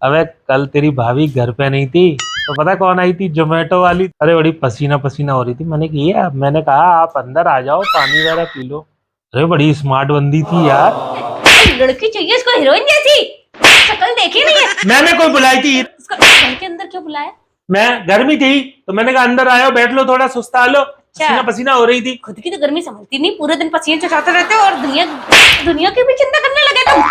अबे कल तेरी भाभी घर पे नहीं थी तो पता कौन आई थी? जोमेटो वाली। अरे बड़ी पसीना पसीना हो रही थी। मैंने कहा आप अंदर आ जाओ, पानी वगैरह पी लो। अरे बड़ी स्मार्ट बंदी थी यार। लड़की चाहिए इसको हीरोइन जैसी। शक्ल देखी नहीं है। मैंने कोई बुलाई थी? इसको घर के अंदर क्यों बुलाया? मैं गर्मी थी तो मैंने कहा अंदर आयो, बैठ लो, थोड़ा सुस्ता लो। पसीना पसीना हो रही थी। खुद की तो गर्मी संभलती नहीं, पूरे दिन पसीने चुराते रहते हो और दुनिया की भी चिंता करने लगे तुम।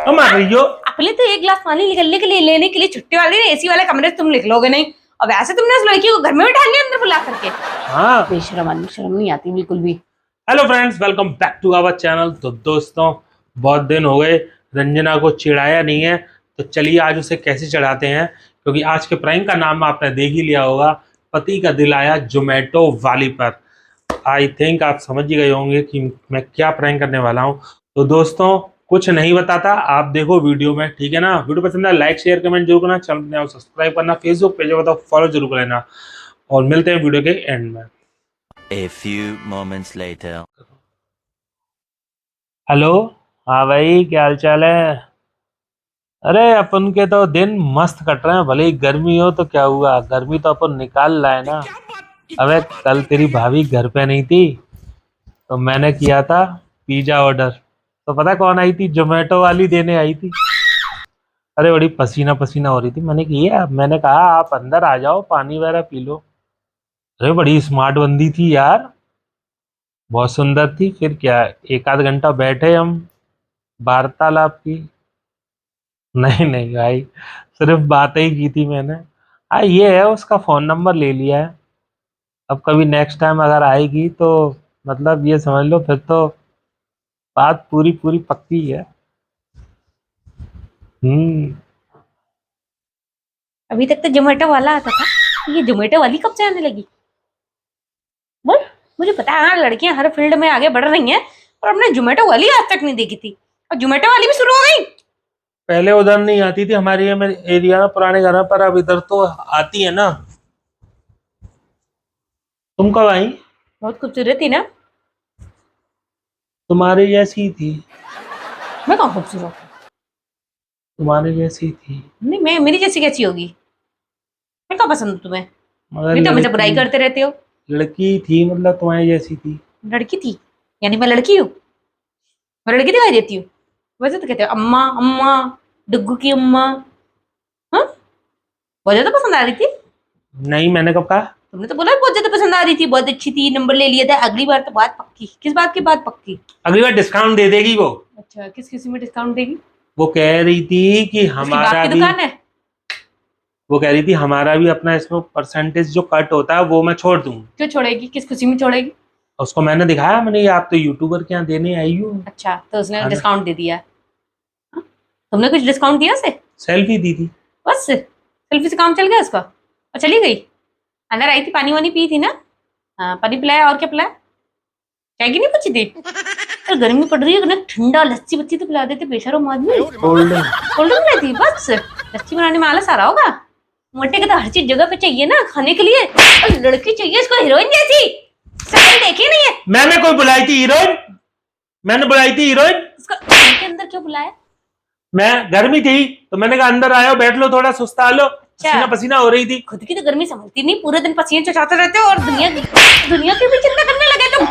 तुम आ रही हो? अपने तो एक गिलास पानी निकलने के लिए लेने के लिए छुट्टी वाली एसी वाले कमरे से तुम निकलोगे नहीं, और वैसे तुमने उस लड़की को घर में बिठा लिया अंदर बुला करके। हाँ, बेशरम आदमी, शर्म नहीं आती बिल्कुल भी। Hello friends, welcome back to our channel. तो दोस्तों, बहुत दिन हो गए रंजना को चिढ़ाया नहीं है, तो चलिए आज उसे कैसे चढ़ाते हैं। क्योंकि आज के प्रैंक का नाम आपने देख ही लिया होगा, पति का दिल आया जोमेटो वाली पर। आई थिंक आप समझ ही गए होंगे कि मैं क्या प्रैंक करने वाला हूं। तो दोस्तों, कुछ नहीं बताता, आप देखो वीडियो में, ठीक है ना। वीडियो पसंद है लाइक शेयर कमेंट जरूर करना, चैनल को सब्सक्राइब करना, फेसबुक पेज बताओ फॉलो जरूर कर लेना, और मिलते हैं वीडियो के एंड में। A few moments later. Hello, हाँ भाई, क्या हाल चाल है? अरे अपन के तो दिन मस्त कट रहे हैं, भले ही गर्मी हो तो क्या हुआ, गर्मी तो अपन निकाल रहा है ना। अबे कल तेरी भाभी घर पे नहीं थी तो मैंने किया था पिज्जा ऑर्डर। तो पता कौन आई थी? जोमेटो वाली देने आई थी। अरे बड़ी पसीना पसीना हो रही थी। मैंने कहा आप अंदर आ जाओ, पानी वगैरह पी लो। अरे बड़ी स्मार्ट बंदी थी यार, बहुत सुंदर थी। फिर क्या, एक आध घंटा बैठे हम, वार्तालाप की। नहीं नहीं भाई, सिर्फ बातें ही की थी मैंने। हाँ, ये है, उसका फोन नंबर ले लिया है। अब कभी नेक्स्ट टाइम अगर आएगी तो मतलब ये समझ लो, फिर तो बात पूरी पूरी पक्की है। हम्म। अभी तक तो जोमेटो वाला आता था, ये जोमेटो वाली कब से आने लगी? बोल, मुझे पता है हाँ, लड़कियां हर फील्ड में आगे बढ़ रही हैं, और अपने जोमेटो वाली आज तक नहीं देखी थी, और जोमेटो वाली भी शुरू हो गई। पहले उधर नहीं आती थी हमारे एरिया में, पुराने घर में, पर अब इधर तो आती है ना। तुम कब आई? बहुत खूबसूरत थी ना? तुम्हारे जैसी थी। मैं कहाँ खूबसूरत हूँ? तुम्हारे जैसी थी। नहीं, मैं मेरी जैसी कैसी होगी? मैं कहाँ पसंद हूँ तुम्हें? मगर नहीं तो मुझे बुराई करते रहते हो। लड़की थी, मतलब तुम्हारी जैसी थी। लड़की थी यानी मैं लड़की हूँ? मैं लड़की दिखाई देती हूँ? वैसे तो कहते हो अम्मा अम्मा, डुग्गू की अम्मा। हाँ, बहुत ज्यादा पसंद आ रही थी। नहीं, मैंने कब कहा? तुमने तो बोला बहुत ज्यादा पसंद आ रही थी, बहुत अच्छी थी, नंबर ले लिया था। अगली बार तो बात पक्की। किस बात की बात पक्की? अगली बार डिस्काउंट दे देगी वो। अच्छा, किस किसी में डिस्काउंट देगी? वो कह रही थी कि उसकी बाप हमारा की भी, दुकान है। वो कह रही थी हमारा भी अपना इसमें परसेंटेज जो कट होता है वो मैं छोड़ दूँ। क्यों छोड़ेगी? किस खुशी में छोड़ेगी? उसको मैंने दिखाया, मैंने ये आप तो यूट्यूबर के यहाँ देने आई हो। अच्छा, तो उसने हाँ। डिस्काउंट दे दिया। हाँ? तुमने कुछ डिस्काउंट दिया उसे? सेल्फी दी थी। बस सेल्फी से काम चल गया उसका और चली गई? अंदर आई थी, पानी वानी पी थी ना? हाँ, पानी पिलाया, और क्या पिलाया? चाय की नहीं पूछी थी? तो गर्मी पड़ रही है ना, ठंडा लस्सी बच्ची तो पिला देते बेशरम आदमी। Cold drink. कोल्ड ड्रिंक पिलाई थी बस। लस्सी बनाने में आलस आ रहा होगा। मोटे का तो हर चीज जगह पे चाहिए ना खाने के लिए, और लड़की चाहिए इसको हीरोइन जैसी। शक्ल देखी नहीं है। मैंने कोई बुलाई थी हीरोइन? मैंने बुलाई थी हीरोइन? इसको घर के अंदर क्यों बुलाया? मैं गर्मी थी तो मैंने कहा अंदर आयो, बैठ लो, थोड़ा सुस्ता लो। पसीना पसीना हो रही थी। खुद की तो गर्मी संभलती नहीं, पूरे दिन पसीने चुराते रहते हो और दुनिया की भी चिंता करने लगे तुम।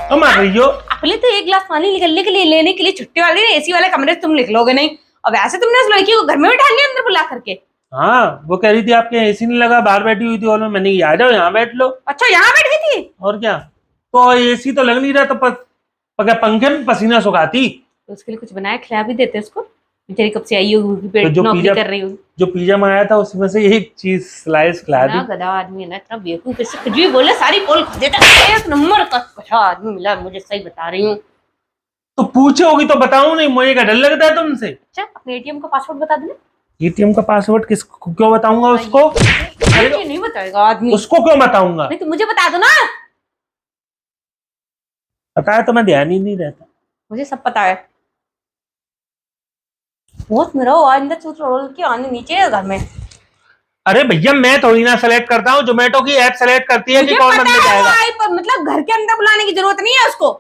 तुम आ रही हो? अपने तो एक गिलास पानी निकलने के लिए लेने के लिए छुट्टी वाली एसी वाले कमरे से तुम निकलोगे नहीं, और वैसे तुमने उस लड़की को घर में बिठा लिया अंदर बुला करके। हाँ, वो कह रही थी आपके एसी नहीं लगा, बाहर बैठी हुई थी हॉल में। मैंने कहा, आ जाओ यहाँ बैठ लो। अच्छा, यहाँ बैठ गई थी? और क्या, तो एसी तो लग नहीं रहा, तो क्या पंखे में पसीना सुखाती। तो उसके लिए कुछ बनाया खिला भी देते उसको, बेचारी कब से आई होगी, पेट जो नौकरी पिज्जा कर रही होगी। जो पिज्जा मंगाया था उसमें से एक चीज स्लाइस खिला दी। ना गधा आदमी है ना, इतना बेवकूफ, इससे कुछ भी बोले सारी पोल खा देता। एक नंबर का अच्छा आदमी मिला मुझे, सही बता रही हूँ। तो पूछे होगी तो बताऊं नहीं, मुझे क्या डर लगता है तुमसे? अच्छा, अपने एटीएम का पासवर्ड बता देना। एटीएम का पासवर्ड क्यों बताऊंगा उसको? ये नहीं बताएगा आदमी। उसको क्यों बताऊंगा? नहीं तो मुझे बता दो ना। पता है तो मैं ध्यान ही नहीं रहता। मुझे सब पता है। बहुत मेरा आइंदा चूत रोल के आने नीचे है घर में। अरे भैया, मैं थोड़ी ना सेलेक्ट करता हूँ, जोमेटो की ऐप सेलेक्ट करती है कि कौन बंदे जाएगा। मतलब घर के अंदर बुलाने की जरूरत नहीं है उसको।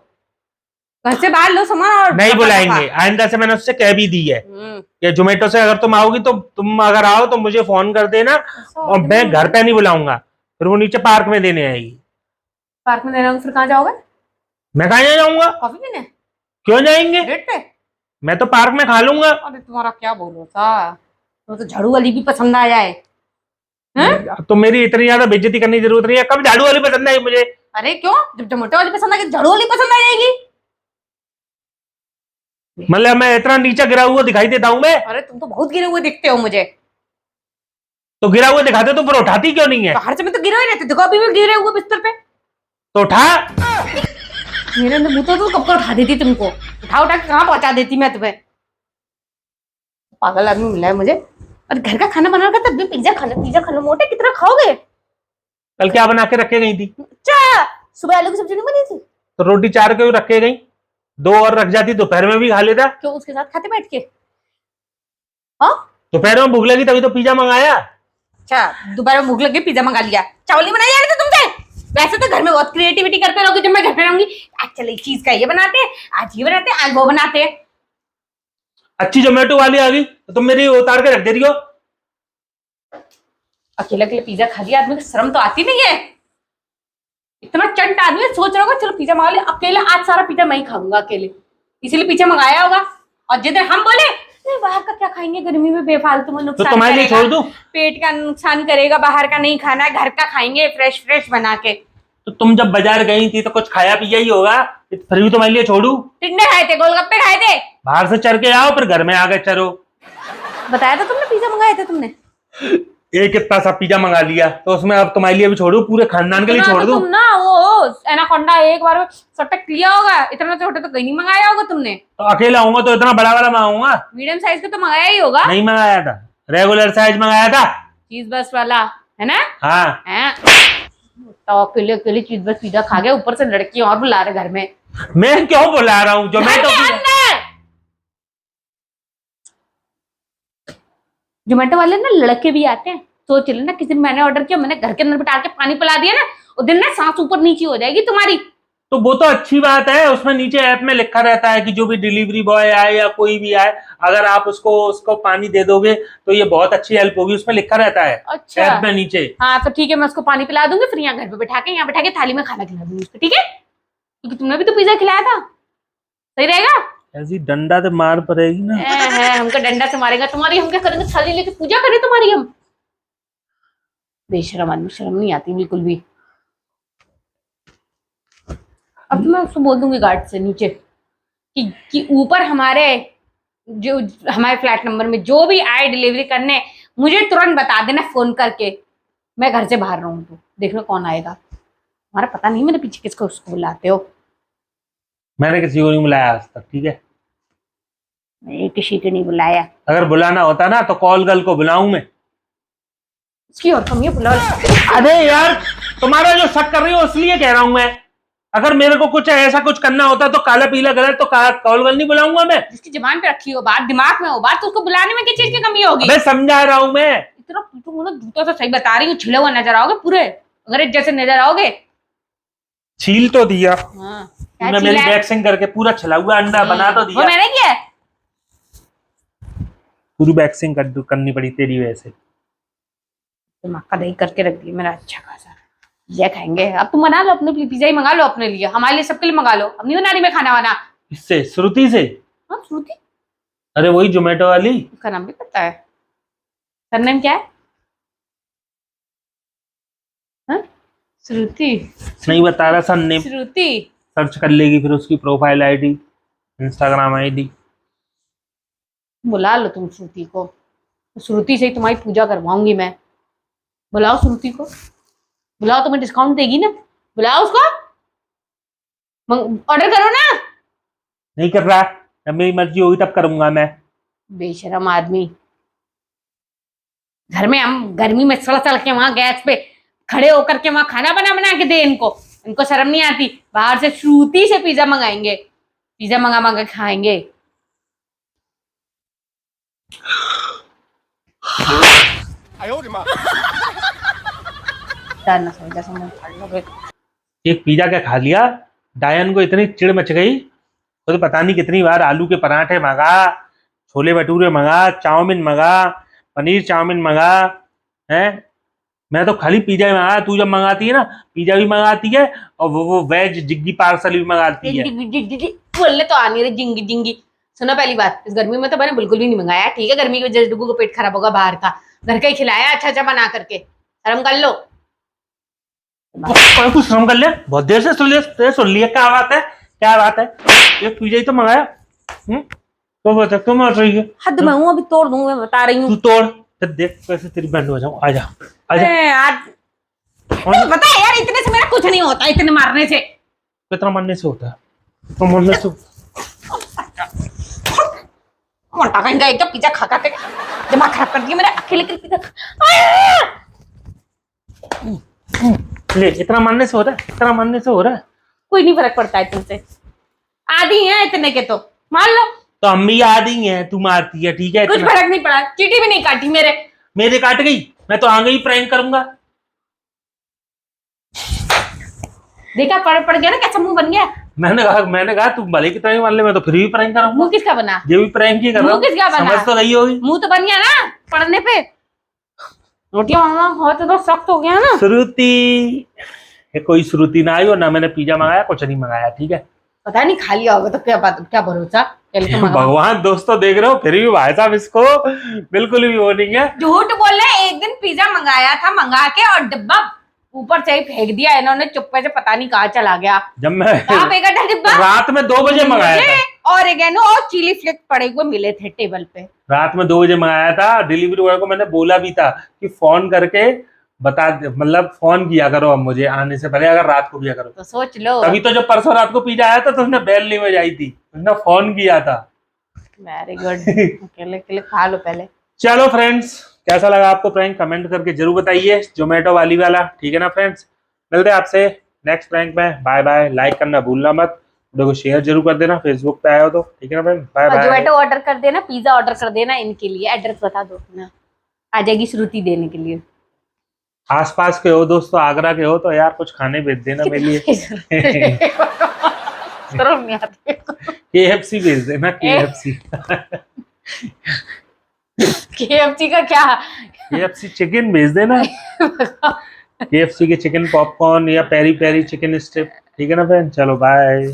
घर से बाहर लो सामान और नहीं बुलाएंगे, आइंदा से मैंने उससे कह भी दी है कि जोमेटो से अगर तुम आओगी तो तुम अगर आओ तो मुझे फोन कर देना, और मैं घर पे नहीं बुलाऊंगा। फिर वो नीचे पार्क में देने आएगी। पार्क में देना होगा, फिर कहाँ जाओगे? मैं कहाँ जाऊंगा? कॉफी पीने? क्यों जाएंगे? डेट पे? मैं तो पार्क में खा लूंगा। अरे तुम्हारा क्या बोलो था, तो झाड़ू वाली भी पसंद आ जाए। तो मेरी इतनी ज्यादा बेइज्जती करने की जरूरत नहीं है। कब झाड़ू वाली पसंद आई मुझे? अरे क्यों, जब जोमेटो वाली पसंद आ गई झाड़ू वाली पसंद आ जाएगी? मतलब मैं इतना नीचे गिरा हुआ दिखाई देता हूँ मैं? अरे तुम तो बहुत गिरे हुए दिखते हो मुझे। तो गिरा हुआ दिखाते तो फिर उठाती क्यों नहीं है? तो हर समय तो गिरे ही रहते, देखो अभी भी गिरे हुए बिस्तर पे। तो उठा। मेरे अंदर मुंह तो कब का उठा देती तुमको, उठा उठा के कहाँ पहुंचा देती मैं तुम्हें। पागल आदमी मिला है मुझे। और घर का खाना बना कर तब भी पिज्जा खाना मोटे कितना खाओगे? कल क्या बना के रखे गई थी? अच्छा, सुबह आलू की सब्जी नहीं बनी थी? तो रोटी 4 क्यों रखे गई? 2 और रख जाती, दोपहर में भी खा लेता। क्यों, उसके साथ खाते बैठ के? हाँ, दोपहर में भूख लगी तभी तो पिज्जा मंगाया। अच्छा, दोपहर में भूख लगी पिज्जा मंगा लिया। चावल ही बनाई जा रहे थे तुमसे। वैसे तो घर में बहुत क्रिएटिविटी करते रहोगे, जब मैं घर पे रहूंगी आज चल इस चीज का ये बनाते हैं, आज ये बनाते हैं, आज वो बनाते हैं। अच्छी जोमेटो वाली आ गई तो तुम मेरी उतार के रख दे रही हो। अकेले अकेले पिज्जा खा लिया, आदमी को शर्म तो आती नहीं है। इतना चंट आदमी है, सोच रहा होगा चलो पिज्जा मंगा ले, अकेले आज सारा पिज्जा मैं ही खाऊंगा अकेले, इसीलिए पिज्जा मंगाया होगा। और जिधर हम बोले नहीं बाहर का क्या खाएंगे गर्मी में, बेफालतू में नुकसान तो तुम्हारे लिए छोड़ दूं? पेट का नुकसान करेगा, बाहर का नहीं खाना है, घर का खाएंगे फ्रेश फ्रेश बना के। तो तुम जब बाजार गई थी तो कुछ खाया पिया ही होगा, फिर भी तुम्हारे लिए छोड़ू? टिंडे खाए थे, गोलगप्पे खाए थे। बाहर से चढ़ के आओ फिर घर में आके चलो। बताया था तुमने पिज्जा मंगाए थे तुमने। एक इतना सा पिज्जा मंगा लिया तो उसमें अब तुम्हारे लिए भी छोड़ू, पूरे खानदान के लिए छोड़ दूं? तुम ना वो एनाकोंडा एक बार में सटक लिया होगा, इतना छोटे तो कहीं नहीं मंगाया होगा तुमने। तो अकेला आऊंगा तो इतना बड़ा बड़ा मंगाऊंगा? मीडियम साइज का तो मंगाया ही होगा। नहीं मंगाया था, रेगुलर साइज मंगाया था। चीज बस वाला है ना? हाँ। तो अकेले अकेले चीज बस पिज्जा खा गए, ऊपर से लड़की और बुला रहे घर में। मैं क्यों बुला रहा हूँ? जोमेटो वाले ना लड़के भी आते हैं, सोच लेना किसी दिन मैंने ऑर्डर किया, मैंने घर के अंदर बिठा के पानी पिला दिया ना, उस दिन ना सांस ऊपर नीचे हो जाएगी तुम्हारी। तो वो तो अच्छी बात है, उसमें नीचे ऐप में लिखा रहता है कि जो भी डिलीवरी बॉय आए या कोई भी आए, अगर आप उसको पानी दे दोगे तो ये बहुत अच्छी हेल्प होगी, उसमें लिखा रहता है। अच्छा, ऐप में नीचे। हाँ तो ठीक है, मैं उसको पानी पिला दूंगी, फिर यहाँ घर पे बैठा के यहाँ बैठा के थाली में खाना खिला दूंगी उसको, ठीक है? क्योंकि तुमने भी तो पिज्जा खिलाया था, सही रहेगा? ऐसी डंडा से मार पड़ेगी ना। हमको डंडा से मारेगा, तुम्हारी हम क्या करेंगे, थाली लेके पूजा करें तुम्हारी हम? बेशरम आदमी, शर्म नहीं आती बिल्कुल भी। अब तो मैं उसको बोल दूंगी गार्ड से नीचे कि ऊपर हमारे फ्लैट नंबर में जो भी आए डिलीवरी करने, मुझे तुरंत बता देना फोन करके, मैं घर से बाहर रहूं तो देखना कौन आएगा। हमारा पता नहीं मेरे पीछे किसको उसको बुलाते हो। मैंने किसी को नहीं बुलाया आज तक, ठीक है? मैं किसी को नहीं बुलाया। अगर बुलाना होता ना तो कॉल गर्ल को बुलाऊं मैं। उसकी और कमी बुला। अरे यार तुम्हारा जो शक कर रही हो इसलिए कह रहा हूं मैं। अगर मेरे को कुछ ऐसा कुछ करना होता तो काला पीला गलत तो कॉल गर्ल नहीं बुलाऊंगा मैं। जिसकी जबान पे रखी हो बात, दिमाग में हो बात, तो उसको बुलाने में किस चीज की कमी होगी? मैं समझा रहा हूं मैं। इतना जूतों से सही बता रही हूँ, छिले हुआ नजर आओगे पूरे, अगर जैसे नजर आओगे। छील तो दिया। हाँ, मैं मेरी वैक्सिंग करके पूरा छिला हुआ अंडा बना तो दिया। वो मैंने किया, पूरी वैक्सिंग करनी पड़ी तेरी वजह से। दिमाग का दही करके रख दिया मेरा अच्छा खासा। ये खाएंगे अब, तुम बना लो अपने लिए, पिज्जा ही मंगा लो अपने लिए, हमारे लिए सबके लिए मंगा लो। अब नहीं बना रही मैं खाना वाना। इससे श्रुति से? हाँ श्रुति, अरे वही जोमेटो वाली। उसका नाम भी पता है? सरनेम क्या है? हाँ? श्रुति नहीं बता रहा सरनेम। श्रुति सर्च कर लेगी फिर उसकी प्रोफाइल आईडी, इंस्टाग्राम आईडी। बुला लो तुम श्रुति को, श्रुति से ही तुम्हारी पूजा करवाऊंगी मैं। बुलाओ श्रुति को, बुलाओ, तुम्हें डिस्काउंट देगी ना, बुलाओ उसको, ऑर्डर करो ना। नहीं कर रहा, जब मेरी मर्जी होगी तब करूंगा मैं। बेशरम आदमी, घर में हम गर्मी में सड़ सड़ के वहां गैस पे खड़े होकर के वहां खाना बना के दे इनको शर्म नहीं आती? बाहर से श्रुति से पिज्जा मंगाएंगे, पिज्जा मंगा खाएंगे। एक पिज्जा क्या खा लिया, डायन को इतनी चिढ़ मच गई तो पता नहीं कितनी बार आलू के पराठे मंगा, छोले भटूरे मंगा, चाउमीन मंगा, पनीर चाउमीन मंगा है। मैं तो खाली पिज्जा ही मंगाया, तू जब मंगाती है ना पिज्जा भी मंगाती है और वो वेज जिग्गी पार्सल भी मंगाती है। बोलने तो आ नहीं रही जिंगी जिंगी। सुनो पहली बात, इस गर्मी में तो मैंने बिल्कुल भी नहीं मंगाया, ठीक है। गर्मी की वजह से डुगू को पेट खराब होगा बाहर का, घर का ही खिलाया अच्छा अच्छा बना करके, शर्म कर लो। कुछ शर्म कर ले, बहुत देर से सुन लिया। क्या बात है, क्या बात है, ये पिज्जा ही तो मंगाया। तो बता क्यों मार रही है? हद में हूँ, अभी तोड़ दूंगा, मैं बता रही हूँ। तू तोड़, फिर देख कैसे तेरी बहन हो जाऊं। आजा आजा यार बता यार, इतने से मेरा कुछ नहीं होता, इतने मारने से। कितना मरने से होता है? तो मरने से मोटा कहीं एक पिज्जा खा खा के दिमाग खराब कर दिया मेरा। अकेले के पिज्जा ले, इतना मरने से होता है, इतना मरने से हो रहा है। कोई नहीं फर्क पड़ता है तुमसे, आधी है इतने के तो मान लो। तो अम्मी आदि है, तू मारती है, ठीक है। कुछ फर्क नहीं पड़ा, चीटी भी नहीं काटी मेरे काट गई। मैं तो आगे ही प्रैंक करूंगा। देखा पड़ गया ना, कैसा मुंह बन गया। मैंने कहा तू भले की तरह मान ले, मैं तो फिर भी प्रैंक करूंगा। मुंह किसका बना? ये भी प्रैंक ही कर रहा हूं। मुंह किसका बना? समझ तो रही होगी। मुंह तो बन गया ना पढ़ने पे। रोटियां हो तो सख्त हो गया ना। श्रुति, कोई श्रुति ना आई हो ना, मैंने पिज्जा मंगाया, कुछ नहीं मंगाया, ठीक है। पता नहीं खा लिया होगा तो क्या बात, क्या भरोसा। भगवान, दोस्तों देख रहे हो, फिर भी भाई साहब इसको बिल्कुल भी वो नहीं है। झूठ बोल रहे। एक दिन पिज्जा मंगाया था, मंगा के और डिब्बा ऊपर से ही फेंक दिया इन्होंने चुप्पे से, पता नहीं कहाँ चला गया। जब मैं डिब्बा रात में 2 बजे मंगाया था, ऑरिगेनो और चिली फ्लेक्स पड़े हुए मिले थे टेबल पे। रात में 2 बजे मंगाया था। डिलीवरी बॉय को मैंने बोला भी था कि फोन करके बता, मतलब फोन किया करो अब मुझे आने से पहले, अगर रात को किया करो। तो सोच लो, तभी तो जब परसों रात को पिज्जा आया था तो उसने बेल नहीं बजाई थी, उसने फोन किया था। Very good. अकेले खा लो पहले। चलो फ्रेंड्स, कैसा लगा आपको प्रैंक, कमेंट करके जरूर बताइए। जोमेटो वाली वाला, ठीक है ना फ्रेंड्स। मिलते हैं आपसे नेक्स्ट प्रैंक में। Bye bye. लाइक करना भूलना मत, वीडियो को शेयर जरूर कर देना, फेसबुक पे आए हो तो, ठीक है ना friend. Bye bye. Zomato order कर देना, पिज्जा ऑर्डर कर देना, इनके लिए एड्रेस बता दो ना, आ जाएगी श्रुति देने के लिए। आसपास के हो दोस्तों, आगरा के हो तो यार कुछ खाने भेज देना मेरे लिए। शर्म नहीं आती। KFC भेज देना, KFC। KFC का क्या? KFC चिकन भेज देना। KFC के चिकन पॉपकॉर्न या पेरी पेरी चिकन स्ट्रिप, ठीक है ना फ्रेंड। चलो बाय।